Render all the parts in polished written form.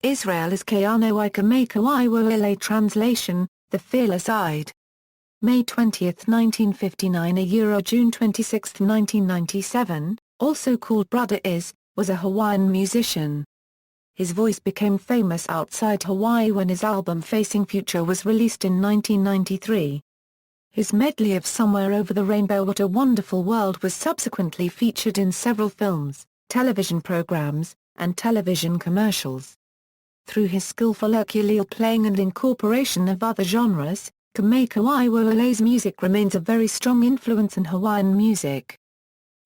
Israel is Kaʻanoʻi Kamakawiwoʻole translation, The Fearless Eyed. May 20, 1959 June 26, 1997, also called Bruddah Iz, was a Hawaiian musician. His voice became famous outside Hawaii when his album Facing Future was released in 1993. His medley of Somewhere Over the Rainbow What a Wonderful World was subsequently featured in several films, television programs, and television commercials. Through his skillful ukulele playing and incorporation of other genres, Kamakawiwoʻole's music remains a very strong influence in Hawaiian music.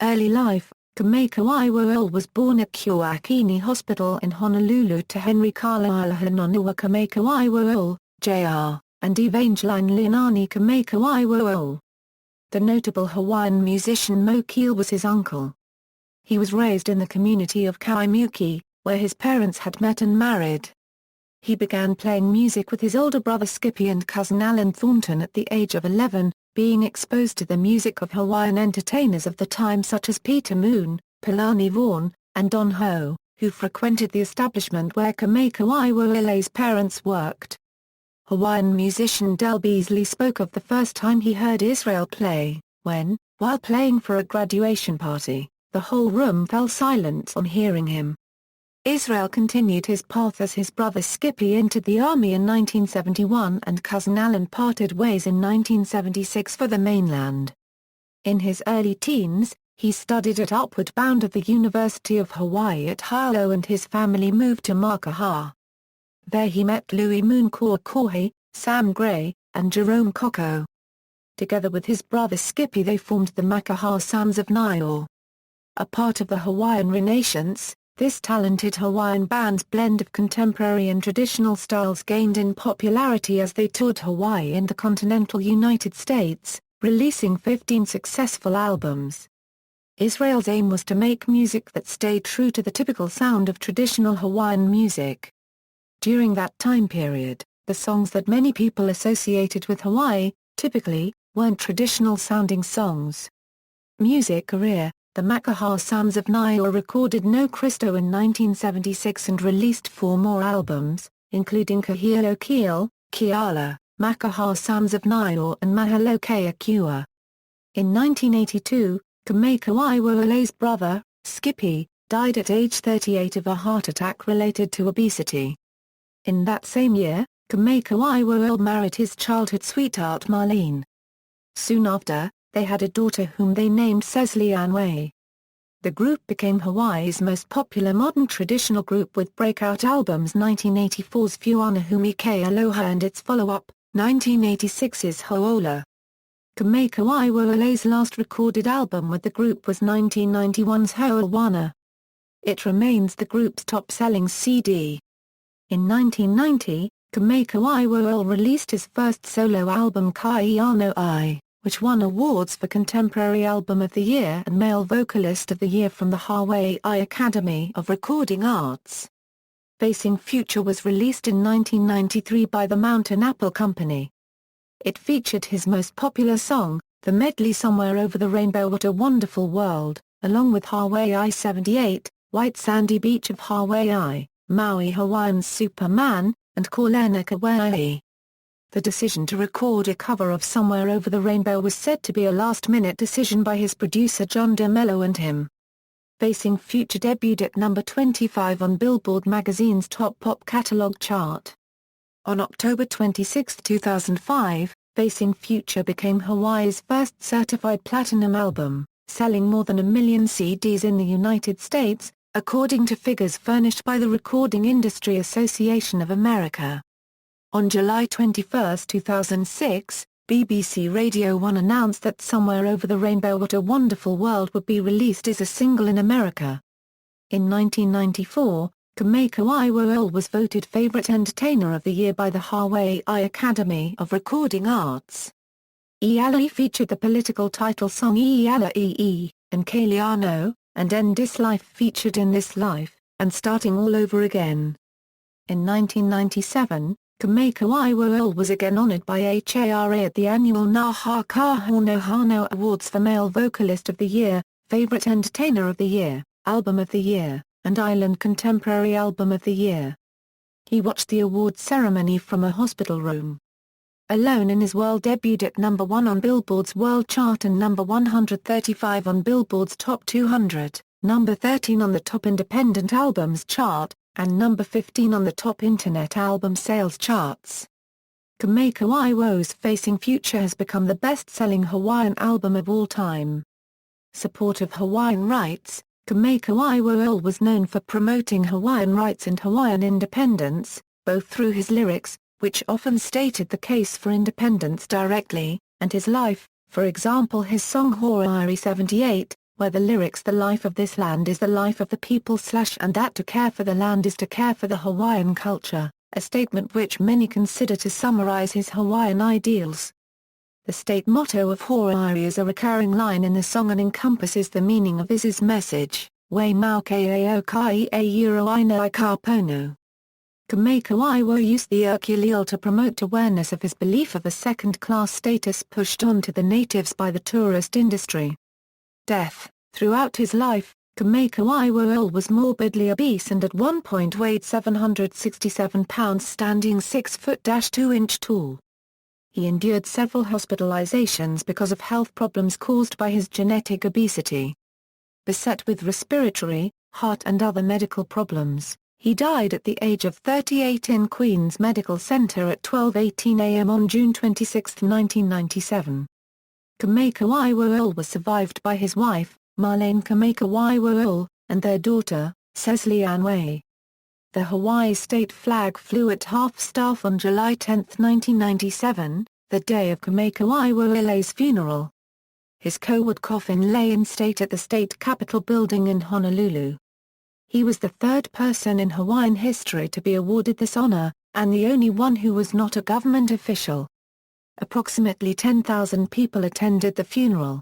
Early life: Kamakawiwoʻole was born at Kuakini Hospital in Honolulu to Henry Carlisle Hanonua Kamakawiwoʻole, Jr., and Evangeline Leilani Kamakawiwoʻole. The notable Hawaiian musician Mo Keel was his uncle. He was raised in the community of Kaimuki, where his parents had met and married. He began playing music with his older brother Skippy and cousin Alan Thornton at the age of 11, being exposed to the music of Hawaiian entertainers of the time such as Peter Moon, Palani Vaughan, and Don Ho, who frequented the establishment where Kamakawiwoʻole's parents worked. Hawaiian musician Del Beasley spoke of the first time he heard Israel play, when, while playing for a graduation party, the whole room fell silent on hearing him. Israel continued his path as his brother Skippy entered the army in 1971 and cousin Alan parted ways in 1976 for the mainland. In his early teens, he studied at Upward Bound of the University of Hawaii at Hilo and his family moved to Makaha. There he met Louis Moon Koakohi, Sam Gray, and Jerome Koko. Together with his brother Skippy they formed the Makaha Sams of Niue. A part of the Hawaiian Renaissance, this talented Hawaiian band's blend of contemporary and traditional styles gained in popularity as they toured Hawaii and the continental United States, releasing 15 successful albums. Israel's aim was to make music that stayed true to the typical sound of traditional Hawaiian music. During that time period, the songs that many people associated with Hawaii, typically, weren't traditional-sounding songs. Music career: the Makaha Sams of Niue recorded No Cristo in 1976 and released 4 more albums, including Kahilo Keel, Kiala, Makaha Sams of Niue and Mahaloke Akua. In 1982, Kamakawiwoʻole's brother, Skippy, died at age 38 of a heart attack related to obesity. In that same year, Kamakawiwoʻole married his childhood sweetheart Marlene. Soon after, they had a daughter whom they named Cecily Ann Way. The group became Hawaii's most popular modern traditional group with breakout albums 1984's Fuanahume Ke Aloha and its follow-up, 1986's Ho'ola. Kamakawiwoʻole's last recorded album with the group was 1991's Ho'olwana. It remains the group's top-selling CD. In 1990, Kamakawiwoʻole released his first solo album Kaʻanoʻi, which won awards for Contemporary Album of the Year and Male Vocalist of the Year from the Hawaii Academy of Recording Arts. Facing Future was released in 1993 by the Mountain Apple Company. It featured his most popular song, the medley Somewhere Over the Rainbow What a Wonderful World, along with Hawaii 78, White Sandy Beach of Hawaii, Maui Hawaiian's Superman, and Kaulana Kauai. The decision to record a cover of Somewhere Over the Rainbow was said to be a last-minute decision by his producer John DeMello and him. Facing Future debuted at number 25 on Billboard magazine's Top Pop Catalog chart. On October 26, 2005, Facing Future became Hawaii's first certified platinum album, selling more than 1 million CDs in the United States, according to figures furnished by the Recording Industry Association of America. On July 21, 2006, BBC Radio 1 announced that Somewhere Over the Rainbow What a Wonderful World would be released as a single in America. In 1994, Kamakawiwoʻole was voted Favorite Entertainer of the Year by the Hawaii Academy of Recording Arts. Iʻala featured the political title song Iʻala Ii, and Kaliano, and End This Life featured In This Life, and Starting All Over Again. In 1997, Kamakawiwoʻole was again honored by HARA at the annual Naha Kahanohano Awards for Male Vocalist of the Year, Favorite Entertainer of the Year, Album of the Year, and Island Contemporary Album of the Year. He watched the awards ceremony from a hospital room. Alone in His World debuted at number 1 on Billboard's World Chart and number 135 on Billboard's Top 200, number 13 on the Top Independent Albums chart, and number 15 on the Top Internet Album Sales charts. Kamakawiwoʻole's Facing Future has become the best-selling Hawaiian album of all time. Support of Hawaiian rights. Kamakawiwoʻole was known for promoting Hawaiian rights and Hawaiian independence, both through his lyrics, which often stated the case for independence directly, and his life, for example his song Hawaii 78, where the lyrics "The life of this land is the life of the people" and that to care for the land is to care for the Hawaiian culture, a statement which many consider to summarize his Hawaiian ideals. The state motto of Hawaii is a recurring line in the song and encompasses the meaning of Iz's message, "Wai mau ke ao kai e uro ina I ka pono." Kamakawiwoʻole used the ukulele to promote awareness of his belief of a second-class status pushed on to the natives by the tourist industry. Death. Throughout his life, Kamakawiwoʻole was morbidly obese and at one point weighed 767 pounds, standing 6 foot 2 inch tall. He endured several hospitalizations because of health problems caused by his genetic obesity. Beset with respiratory, heart and other medical problems, he died at the age of 38 in Queens Medical Center at 12:18 a.m. on June 26, 1997. Kamakawiwoʻole was survived by his wife, Marlene Kamakawiwoʻole, and their daughter, Cecily Ann Way. The Hawaii state flag flew at half-staff on July 10, 1997, the day of Kamakawiwoʻole's funeral. His co-wood coffin lay in state at the state capitol building in Honolulu. He was the third person in Hawaiian history to be awarded this honor, and the only one who was not a government official. Approximately 10,000 people attended the funeral.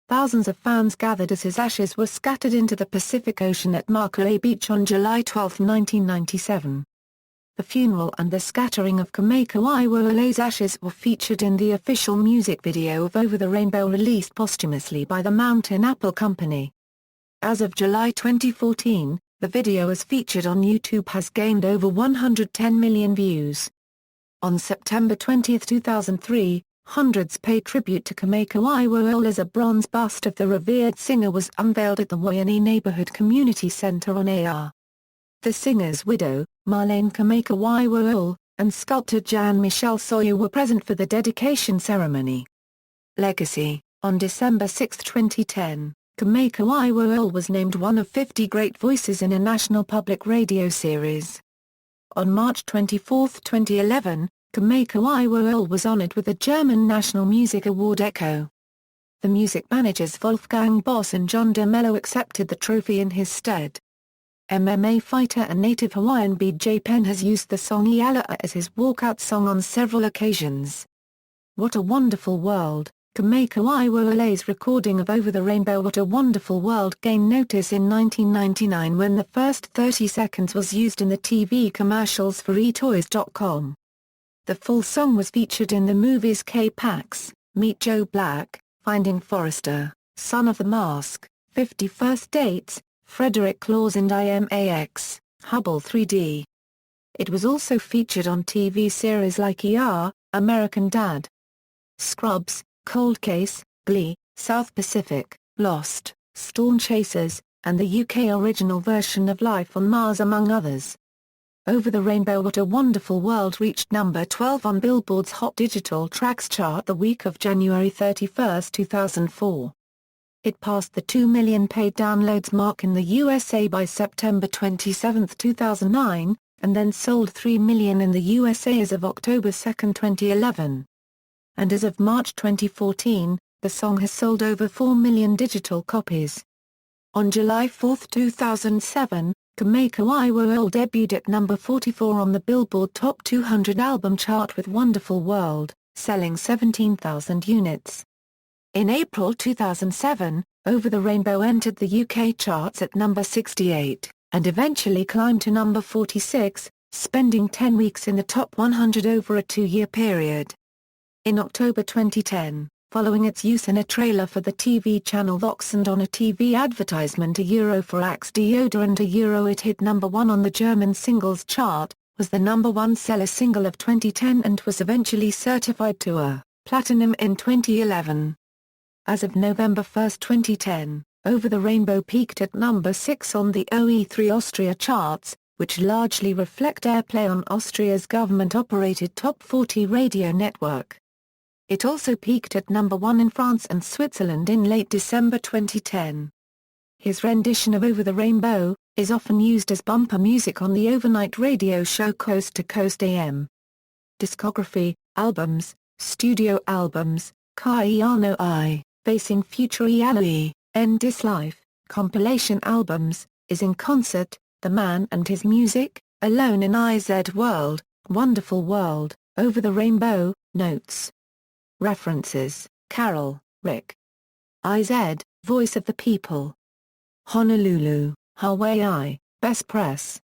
Thousands of fans gathered as his ashes were scattered into the Pacific Ocean at Maka'e Beach on July 12, 1997. The funeral and the scattering of Kamakawiwo'ole's ashes were featured in the official music video of Over the Rainbow released posthumously by the Mountain Apple Company. As of July 2014, the video as featured on YouTube has gained over 110 million views. On September 20, 2003, hundreds paid tribute to Kamakawiwo'ole as a bronze bust of the revered singer was unveiled at the Waianae Neighborhood Community Center on AR. The singer's widow, Marlene Kamakawiwo'ole, and sculptor Jean-Michel Soya were present for the dedication ceremony. Legacy. On December 6, 2010, Kamakawiwo'ole was named one of 50 Great Voices in a national public radio series. On March 24, 2011, Kamakawiwo'ole was honored with the German National Music Award Echo. The music managers Wolfgang Boss and John DeMello accepted the trophy in his stead. MMA fighter and native Hawaiian BJ Penn has used the song Iala'a as his walkout song on several occasions. What a Wonderful World. Kamakawiwo'ole's recording of Over the Rainbow What a Wonderful World gained notice in 1999 when the first 30 seconds was used in the TV commercials for eToys.com. The full song was featured in the movies K-Pax, Meet Joe Black, Finding Forrester, Son of the Mask, 50 First Dates, Frederick Claus and IMAX, Hubble 3D. It was also featured on TV series like ER, American Dad, Scrubs, Cold Case, Glee, South Pacific, Lost, Storm Chasers, and the UK original version of Life on Mars among others. Over the Rainbow What a Wonderful World reached number 12 on Billboard's Hot Digital Tracks chart the week of January 31, 2004. It passed the 2 million paid downloads mark in the USA by September 27, 2009, and then sold 3 million in the USA as of October 2, 2011. And as of March 2014, the song has sold over 4 million digital copies. On July 4, 2007, Kamakawiwo'ole debuted at number 44 on the Billboard Top 200 album chart with Wonderful World, selling 17,000 units. In April 2007, Over the Rainbow entered the UK charts at number 68, and eventually climbed to number 46, spending 10 weeks in the top 100 over a 2-year period. In October 2010, following its use in a trailer for the TV channel Vox and on a TV advertisement for Axe deodorant it hit number 1 on the German singles chart, was the #1 seller single of 2010 and was eventually certified to a platinum in 2011. As of November 1, 2010, Over the Rainbow peaked at number 6 on the OE3 Austria charts, which largely reflect airplay on Austria's government-operated Top 40 radio network. It also peaked at number 1 in France and Switzerland in late December 2010. His rendition of Over the Rainbow is often used as bumper music on the overnight radio show Coast to Coast AM. Discography, albums, studio albums, Kaʻanoʻi, Facing Future Aloe, End This Life, compilation albums, Is in Concert, The Man and His Music, Alone in IZ World, Wonderful World, Over the Rainbow, Notes. References, Carol, Rick. IZ, Voice of the People. Honolulu, Hawaii, Best Press.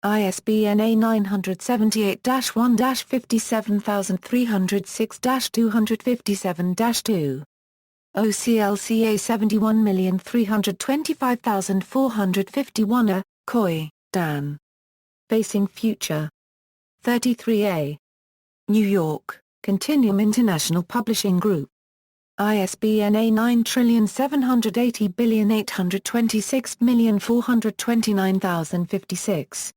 ISBN A978-1-57306-257-2. OCLCA 71325451 Coy, Dan. Facing Future. 33A. New York, Continuum International Publishing Group. ISBN A9780826429429,056.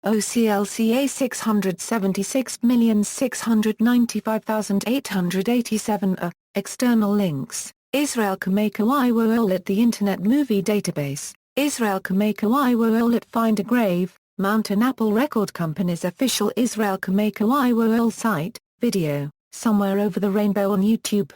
OCLCA 676695887. External links, Israel Kamakawiwoʻole at the Internet Movie Database, Israel Kamakawiwoʻole at Find a Grave, Mountain Apple Record Company's official Israel Kamakawiwoʻole site, video, Somewhere Over the Rainbow on YouTube.